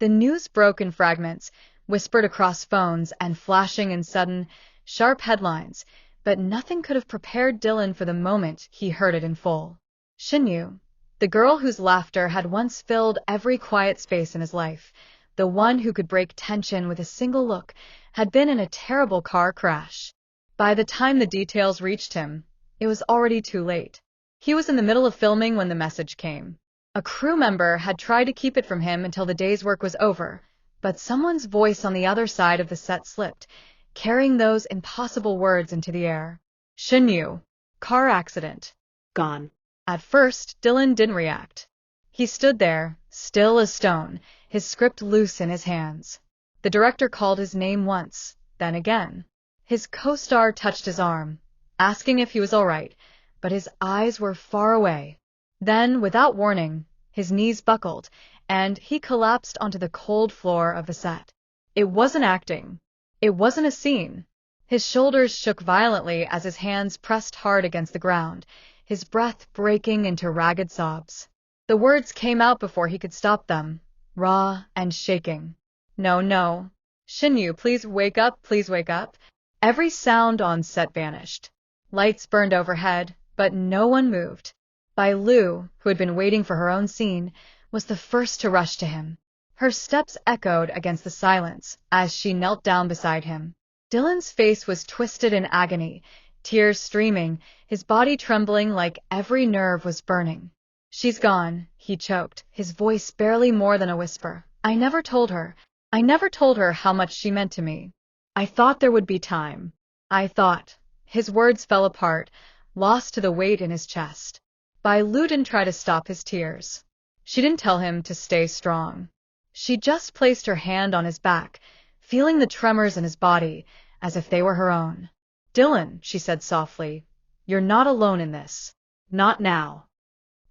The news broke in fragments, whispered across phones and flashing in sudden, sharp headlines, but nothing could have prepared Dylan for the moment he heard it in full. Shen Yue, the girl whose laughter had once filled every quiet space in his life, the one who could break tension with a single look, had been in a terrible car crash. By the time the details reached him, it was already too late. He was in the middle of filming when the message came. A crew member had tried to keep it from him until the day's work was over, but someone's voice on the other side of the set slipped, carrying those impossible words into the air. Shen Yue, car accident. Gone. At first, Dylan didn't react. He stood there, still as stone, his script loose in his hands. The director called his name once, then again. His co-star touched his arm, asking if he was all right, but his eyes were far away. Then, without warning, his knees buckled, and he collapsed onto the cold floor of the set. It wasn't acting. It wasn't a scene. His shoulders shook violently as his hands pressed hard against the ground, his breath breaking into ragged sobs. The words came out before he could stop them, raw and shaking. No, no. Shen Yue, please wake up, please wake up. Every sound on set vanished. Lights burned overhead, but no one moved. Bai Lu, who had been waiting for her own scene, was the first to rush to him. Her steps echoed against the silence as she knelt down beside him. Dylan's face was twisted in agony, tears streaming, his body trembling like every nerve was burning. She's gone, he choked, his voice barely more than a whisper. I never told her how much she meant to me. I thought there would be time. I thought. His words fell apart, lost to the weight in his chest. Bai Lu didn't try to stop his tears. She didn't tell him to stay strong. She just placed her hand on his back, feeling the tremors in his body, as if they were her own. Dylan, she said softly, you're not alone in this. Not now.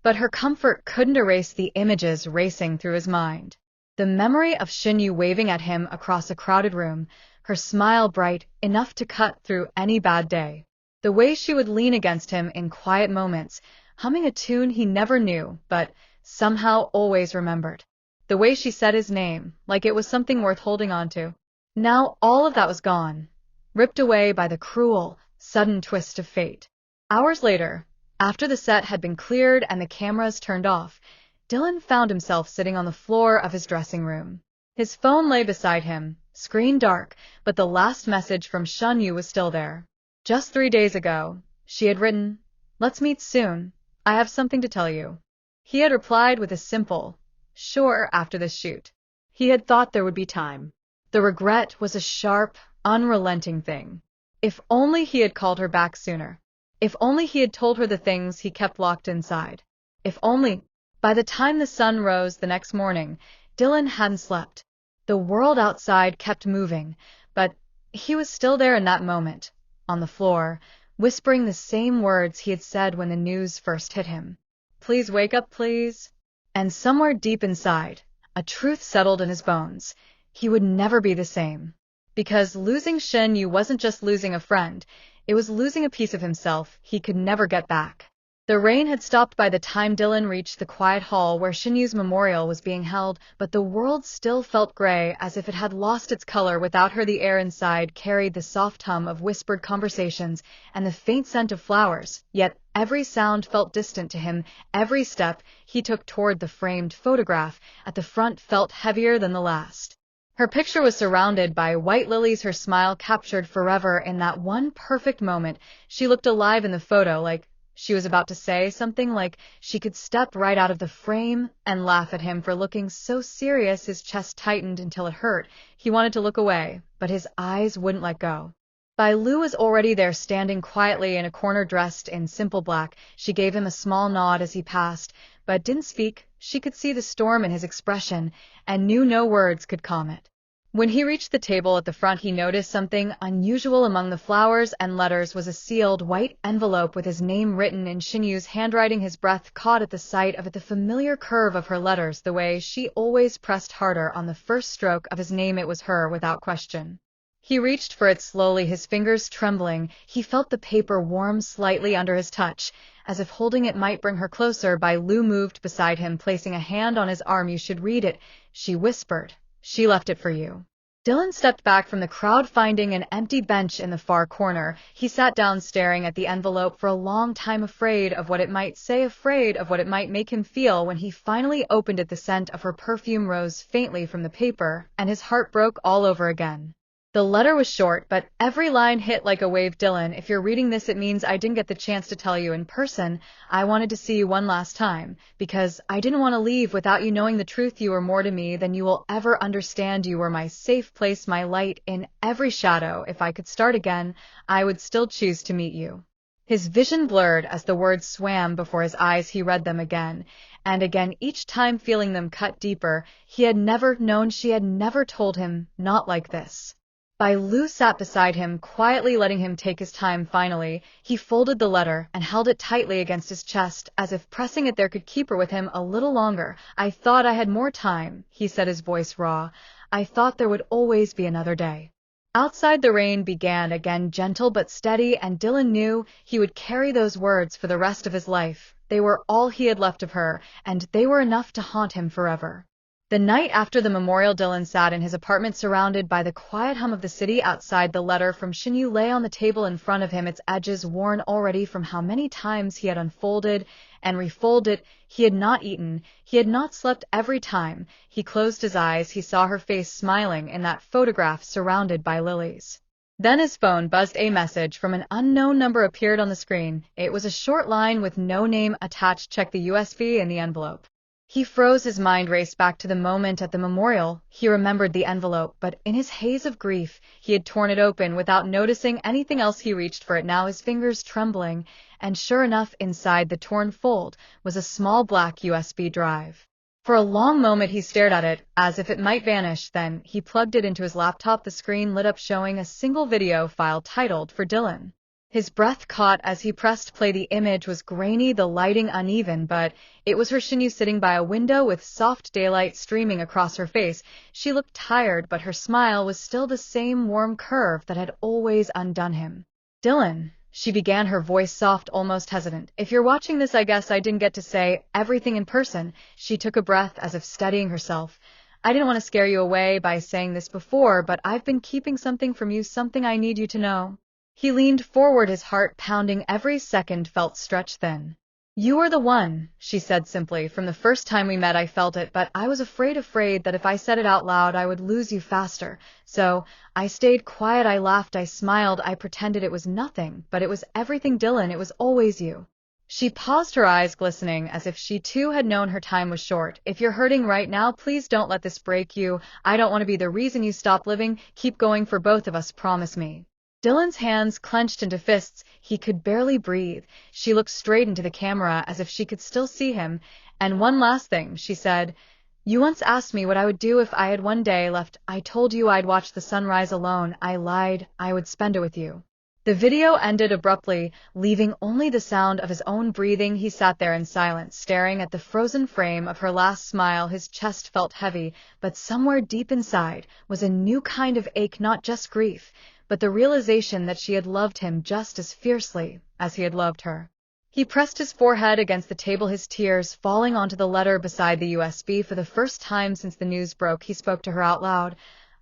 But her comfort couldn't erase the images racing through his mind. The memory of Shen Yue waving at him across a crowded room, her smile bright enough to cut through any bad day. The way she would lean against him in quiet moments, humming a tune he never knew, but somehow always remembered. The way she said his name, like it was something worth holding on to. Now all of that was gone, ripped away by the cruel, sudden twist of fate. Hours later, after the set had been cleared and the cameras turned off, Dylan found himself sitting on the floor of his dressing room. His phone lay beside him, screen dark, but the last message from Shen Yue was still there. Just 3 days ago, she had written, "Let's meet soon. I have something to tell you." He had replied with a simple, "Sure," after the shoot. He had thought there would be time. The regret was a sharp, unrelenting thing. If only he had called her back sooner. If only he had told her the things he kept locked inside. If only. By the time the sun rose the next morning, Dylan hadn't slept. The world outside kept moving, but he was still there in that moment, on the floor, whispering the same words he had said when the news first hit him. Please wake up, please. And somewhere deep inside, a truth settled in his bones. He would never be the same. Because losing Shen Yue wasn't just losing a friend, it was losing a piece of himself he could never get back. The rain had stopped by the time Dylan reached the quiet hall where Shen Yue's memorial was being held, but the world still felt gray, as if it had lost its color without her. The air inside carried the soft hum of whispered conversations and the faint scent of flowers, yet every sound felt distant to him. Every step he took toward the framed photograph at the front felt heavier than the last. Her picture was surrounded by white lilies, her smile captured forever in that one perfect moment. She looked alive in the photo, like she was about to say something, like she could step right out of the frame and laugh at him for looking so serious. His chest tightened until it hurt. He wanted to look away, but his eyes wouldn't let go. Bai Lu was already there, standing quietly in a corner dressed in simple black. She gave him a small nod as he passed, but didn't speak. She could see the storm in his expression and knew no words could calm it. When he reached the table at the front, he noticed something unusual. Among the flowers and letters was a sealed white envelope with his name written in Shen Yue's handwriting. His breath caught at the sight of it, the familiar curve of her letters, the way she always pressed harder on the first stroke of his name. It was her, without question. He reached for it slowly, his fingers trembling. He felt the paper warm slightly under his touch, as if holding it might bring her closer. Bai Lu moved beside him, placing a hand on his arm. You should read it, she whispered, She left it for you. Dylan stepped back from the crowd, finding an empty bench in the far corner. He sat down, staring at the envelope for a long time, afraid of what it might say, afraid of what it might make him feel. When he finally opened it, the scent of her perfume rose faintly from the paper, and his heart broke all over again. The letter was short, but every line hit like a wave. Dylan, if you're reading this, it means I didn't get the chance to tell you in person. I wanted to see you one last time, because I didn't want to leave without you knowing the truth. You were more to me than you will ever understand. You were my safe place, my light in every shadow. If I could start again, I would still choose to meet you. His vision blurred as the words swam before his eyes. He read them again and again, each time feeling them cut deeper. He had never known, she had never told him, not like this. Lu sat beside him, quietly letting him take his time. Finally, he folded the letter and held it tightly against his chest, as if pressing it there could keep her with him a little longer. I thought I had more time, he said, his voice raw. I thought there would always be another day. Outside, the rain began again, gentle but steady, and Dylan knew he would carry those words for the rest of his life. They were all he had left of her, and they were enough to haunt him forever. The night after the memorial, Dylan sat in his apartment, surrounded by the quiet hum of the city outside. The letter from Shen Yue lay on the table in front of him, its edges worn already from how many times he had unfolded and refolded it. He had not eaten, he had not slept. Every time he closed his eyes, he saw her face smiling in that photograph surrounded by lilies. Then his phone buzzed. A message from an unknown number appeared on the screen. It was a short line with no name attached. Check the USB in the envelope. He froze, his mind raced back to the moment at the memorial. He remembered the envelope, but in his haze of grief, he had torn it open without noticing anything else. He reached for it now, his fingers trembling, and sure enough, inside the torn fold was a small black USB drive. For a long moment he stared at it, as if it might vanish. Then he plugged it into his laptop. The screen lit up, showing a single video file titled "For Dylan." His breath caught as he pressed play. The image was grainy, the lighting uneven, but it was her, Shen Yue, sitting by a window with soft daylight streaming across her face. She looked tired, but her smile was still the same warm curve that had always undone him. Dylan, she began, her voice soft, almost hesitant. If you're watching this, I guess I didn't get to say everything in person. She took a breath, as if steadying herself. I didn't want to scare you away by saying this before, but I've been keeping something from you, something I need you to know. He leaned forward, his heart pounding. Every second felt stretched thin. You are the one, she said simply. From the first time we met I felt it, but I was afraid that if I said it out loud I would lose you faster. So I stayed quiet. I laughed, I smiled, I pretended it was nothing, but it was everything. Dylan, it was always you. She paused, her eyes glistening, as if she too had known her time was short. If you're hurting right now, please don't let this break you. I don't want to be the reason you stop living. Keep going for both of us, promise me. Dylan's hands clenched into fists. He could barely breathe. She looked straight into the camera, as if she could still see him. And one last thing, she said. You once asked me what I would do if I had one day left. I told you I'd watch the sunrise alone. I lied. I would spend it with you. The video ended abruptly, leaving only the sound of his own breathing. He sat there in silence, staring at the frozen frame of her last smile. His chest felt heavy, but somewhere deep inside was a new kind of ache, not just grief, but the realization that she had loved him just as fiercely as he had loved her. He pressed his forehead against the table, his tears falling onto the letter beside the USB. For the first time since the news broke, he spoke to her out loud.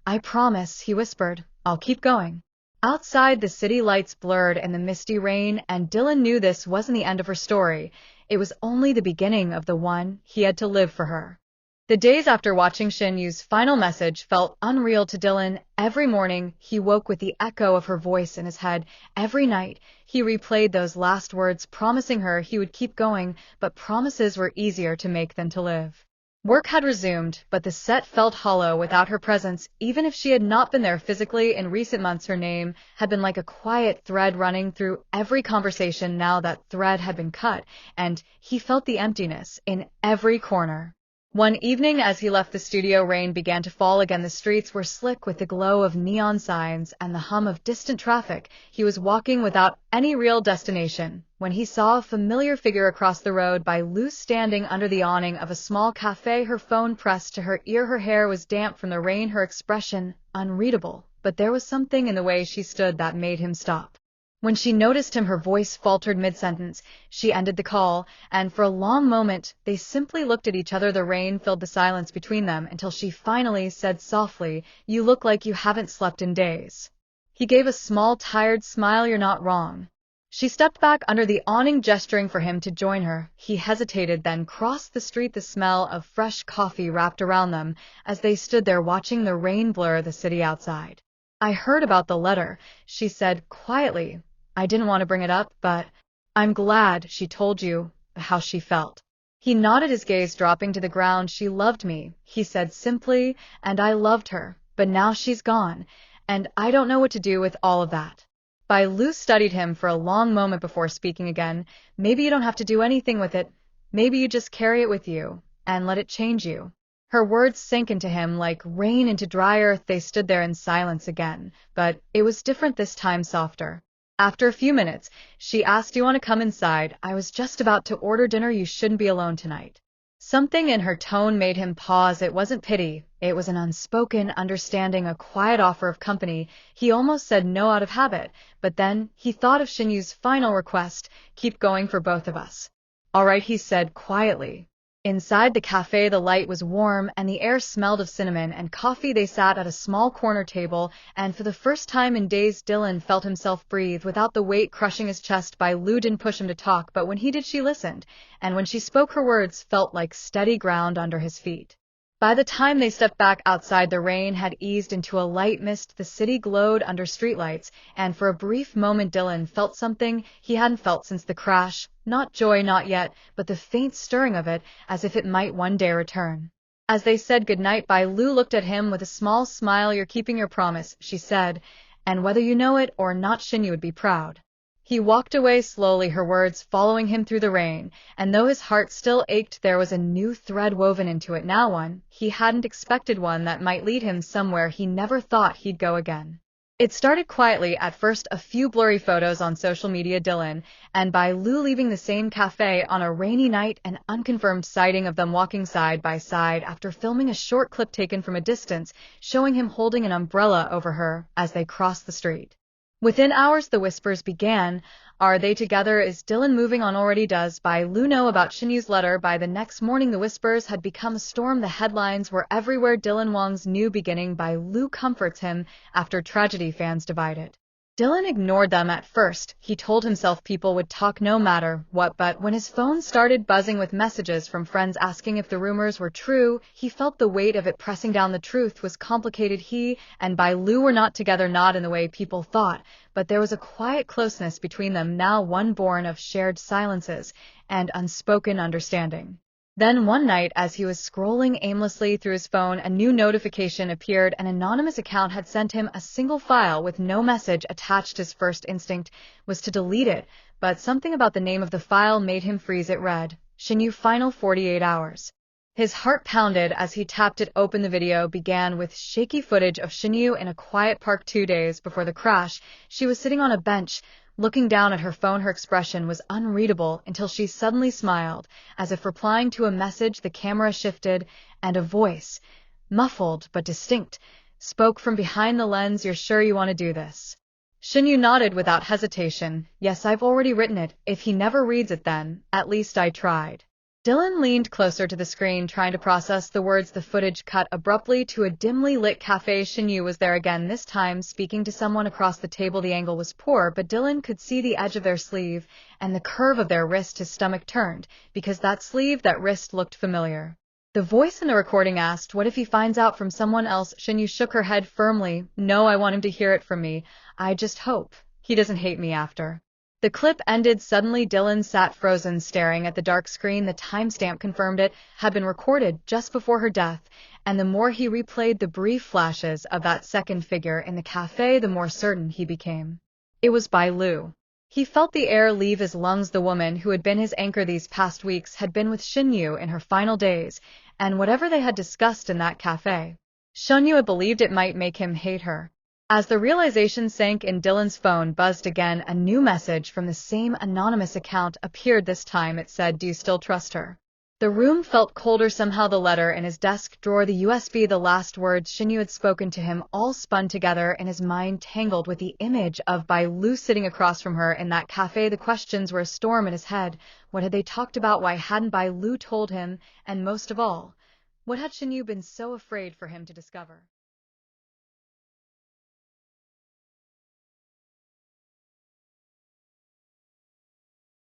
I promise, he whispered, I'll keep going. Outside, the city lights blurred in the misty rain, and Dylan knew this wasn't the end of her story. It was only the beginning of the one he had to live for her. The days after watching Shen Yue's final message felt unreal to Dylan. Every morning, he woke with the echo of her voice in his head. Every night, he replayed those last words, promising her he would keep going, but promises were easier to make than to live. Work had resumed, but the set felt hollow without her presence. Even if she had not been there physically in recent months, her name had been like a quiet thread running through every conversation. Now that thread had been cut, and he felt the emptiness in every corner. One evening as he left the studio, rain began to fall again. The streets were slick with the glow of neon signs and the hum of distant traffic. He was walking without any real destination when he saw a familiar figure across the road by Lu, standing under the awning of a small cafe, her phone pressed to her ear. Her hair was damp from the rain, her expression unreadable, but there was something in the way she stood that made him stop. When she noticed him, her voice faltered mid-sentence. She ended the call, and for a long moment, they simply looked at each other. The rain filled the silence between them until she finally said softly, "You look like you haven't slept in days." He gave a small, tired smile. "You're not wrong." She stepped back under the awning, gesturing for him to join her. He hesitated, then crossed the street. The smell of fresh coffee wrapped around them as they stood there watching the rain blur the city outside. "I heard about the letter," she said quietly. "I didn't want to bring it up, but I'm glad she told you how she felt." He nodded, his gaze dropping to the ground. "She loved me," he said simply, "and I loved her, but now she's gone, and I don't know what to do with all of that." Bai Lu studied him for a long moment before speaking again. "Maybe you don't have to do anything with it. Maybe you just carry it with you and let it change you." Her words sank into him like rain into dry earth. They stood there in silence again, but it was different this time, softer. After a few minutes, she asked, "Do you want to come inside? I was just about to order dinner. You shouldn't be alone tonight." Something in her tone made him pause. It wasn't pity. It was an unspoken understanding, a quiet offer of company. He almost said no out of habit, but then he thought of Shen Yue's final request, "Keep going for both of us." "All right," he said quietly. Inside the cafe, the light was warm, and the air smelled of cinnamon and coffee. They sat at a small corner table, and for the first time in days, Dylan felt himself breathe without the weight crushing his chest. Bai Lu didn't push him to talk, but when he did, she listened, and when she spoke, her words felt like steady ground under his feet. By the time they stepped back outside, the rain had eased into a light mist. The city glowed under streetlights, and for a brief moment Dylan felt something he hadn't felt since the crash. Not joy, not yet, but the faint stirring of it, as if it might one day return. As they said goodnight, Bai Lu looked at him with a small smile. "You're keeping your promise," she said, "and whether you know it or not, Shen Yue would be proud." He walked away slowly, her words following him through the rain, and though his heart still ached, there was a new thread woven into it now, one he hadn't expected, one that might lead him somewhere he never thought he'd go again. It started quietly at first, a few blurry photos on social media, Dylan and Bai Lu leaving the same cafe on a rainy night, an unconfirmed sighting of them walking side by side after filming a short clip taken from a distance, showing him holding an umbrella over her as they crossed the street. Within hours, the whispers began. Are they together? Is Dylan moving on already? Does Bai Lu know about Shen Yue's letter? By the next morning, the whispers had become a storm. The headlines were everywhere. Dylan Wang's new beginning. Bai Lu comforts him after tragedy. Fans divided. Dylan ignored them at first. He told himself people would talk no matter what, but when his phone started buzzing with messages from friends asking if the rumors were true, he felt the weight of it pressing down. The truth was complicated. He and Bai Lu were not together, not in the way people thought, but there was a quiet closeness between them now, one born of shared silences and unspoken understanding. Then one night, as he was scrolling aimlessly through his phone, a new notification appeared. An anonymous account had sent him a single file with no message attached. His first instinct was to delete it, but something about the name of the file made him freeze. It read, "Shen Yue, final 48 hours." His heart pounded as he tapped it open. The video began with shaky footage of Shen Yue in a quiet park 2 days before the crash. She was sitting on a bench, looking down at her phone. Her expression was unreadable until she suddenly smiled, as if replying to a message. The camera shifted, and a voice, muffled but distinct, spoke from behind the lens. "You're sure you want to do this?" Shen Yue nodded without hesitation. "Yes, I've already written it. If he never reads it, then at least I tried." Dylan leaned closer to the screen, trying to process the words. The footage cut abruptly to a dimly lit cafe. Shen Yue was there again, this time speaking to someone across the table. The angle was poor, but Dylan could see the edge of their sleeve and the curve of their wrist. His stomach turned, because that sleeve, that wrist looked familiar. The voice in the recording asked, "What if he finds out from someone else?" Shen Yue shook her head firmly. "No, I want him to hear it from me. I just hope he doesn't hate me after." The clip ended suddenly. Dylan sat frozen, staring at the dark screen. The timestamp confirmed it had been recorded just before her death, and the more he replayed the brief flashes of that second figure in the cafe, the more certain he became. It was Bai Lu. He felt the air leave his lungs. The woman who had been his anchor these past weeks had been with Shen Yue in her final days, and whatever they had discussed in that cafe, Shen Yue believed it might make him hate her. As the realization sank in, Dylan's phone buzzed again. A new message from the same anonymous account appeared. This time it said, "Do you still trust her?" The room felt colder somehow. The letter in his desk drawer, the USB, the last words Shen Yue had spoken to him, all spun together in his mind, tangled with the image of Bai Lu sitting across from her in that cafe. The questions were a storm in his head. What had they talked about? Why hadn't Bai Lu told him? And most of all, what had Shen Yue been so afraid for him to discover?